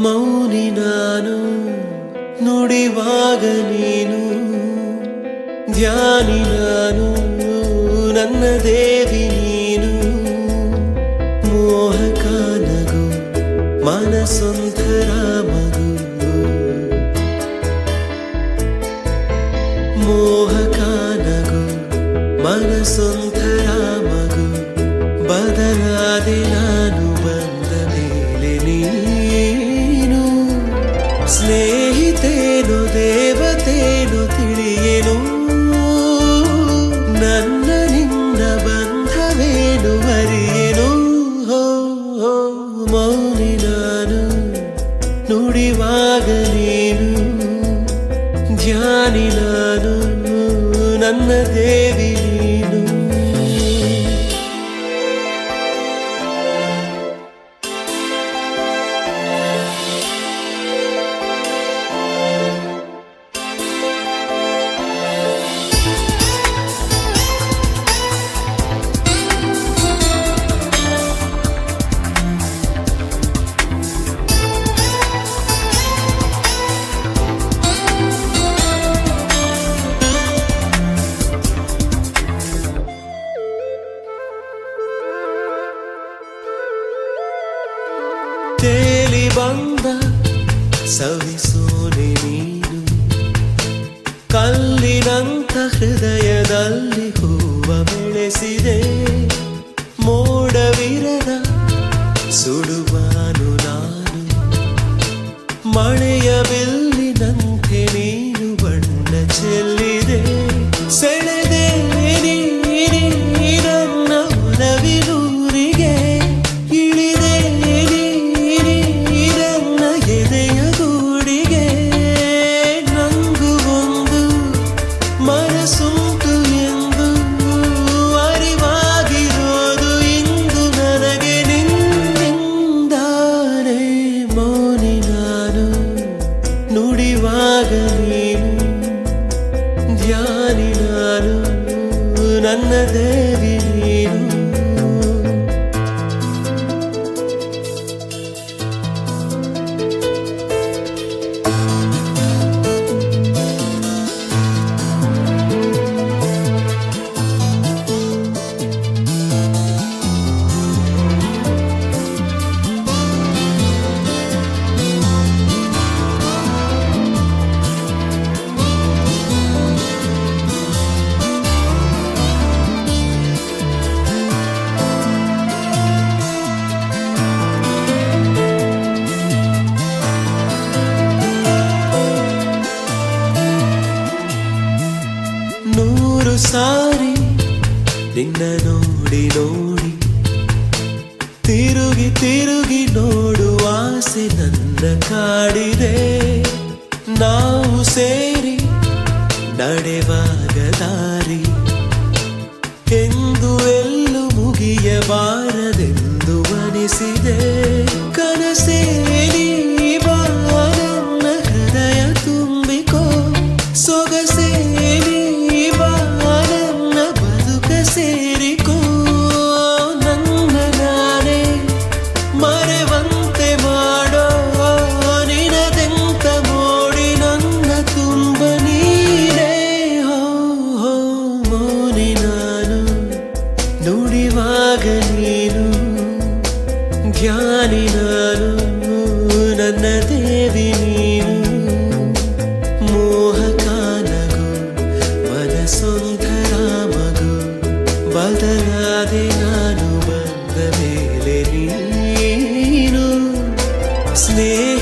ಮೌನಿ ನಾನು ನುಡಿವಾಗ ನೀನು ಧ್ಯಾನಿ ನಾನು ನನ್ನ ದೇವಿ ನೀನು ಮೋಹಕ ನಗು ಮನಸೊಂಥರ ಮಗು ಮೋಹಕ ನಗು ಮನಸೊಂಥರ ಮಗು ಬದಲಾದೆ ನಾನು ಬಂದ ಮೇಲೆ ನೀನು ಸ್ನೇಹಿತೇನು ದೇವತೇನು ತಿಳಿಯೇನು ನನ್ನ ನಿನ್ನ ಬಂಧವೇನು ಅರಿಯೇನು ಮೌನಿ ನಾನು ನುಡಿವಾಗ ನೀನು ಧ್ಯಾನಿ ನಾನು ನನ್ನ ದೇವಿ ನೀನು ತೇಲಿ ಬಂದ ಸವಿಸೋನೆ ನೀನು ಕಲ್ಲಿನಂತ ಹೃದಯದಲ್ಲಿ ಹೂವ ಬೆಳೆಸಿದೆ ಮೋಡವಿರದ ಸುಡುವಾನು ನಾನು ಮಳೆಯ ಬಿಲ್ಲಿನಂತೆ ನೀನು ಬಣ್ಣ ಚೆಲ್ಲಿದೆ ಸೆಳೆದೆ ನನ್ನ ಒಲವಿನೂರಿಗೆ ಇಳಿದೆ ನನ್ನ ಎದೆಯ ಗೂಡಿಗೆ ನಂಗು ಒಂದು ಮನಸ್ಸುಂಟು ಎಂದು ಅರಿವಾಗಿರೋದು ಇಂದು ನನಗೆ ನಿನ್ನಿಂದಾನೆ ಮೌನಿ ನಾನು ನುಡಿವಾಗ ನೀನು ಧ್ಯಾನಿ ನಾನು ನನ್ನ ದೇವಿ ನೀನು ನೂರು ಸಾರಿ ನಿನ್ನ ನೋಡಿ ನೋಡಿ ತಿರುಗಿ ತಿರುಗಿ ನೋಡುವ ಆಸೆ ನನ್ನ ಕಾಡಿದೆ ನಾವು ಸೇರಿ ನಡೆವಾಗ ದಾರಿ ಎಂದು ಎಲ್ಲೂ ಮುಗಿಯಬಾರದೆಂದು ಅನಿಸಿದೆ ಕನಸೇರಿ ಬಾ ನನ್ನ ಹೃದಯ ತುಂಬಿಕೋ ಸೊಗಸೇರಿ ಸೇರಿಕೋ ನನ್ನ ನಾನೇ ಮರೆವಂತೆ ಮಾಡೋ ನಿನದೆಂತ ಮೋಡಿ ನನ್ನ ತುಂಬ ನೀನೇ ಮೌನಿ ನಾನು ನುಡಿವಾಗ ನೀನು ಧ್ಯಾನಿ ನಾನು ನನ್ನ ದೇವಿ ನೀನು ಮೋಹಕ ನಗು ಮನಸೊಂಥರ ಮಗು ಬದಲಾದೆ ನಾನು ಬಂದ ಮೇಲೆ ನೀನು ಸ್ನೇಹ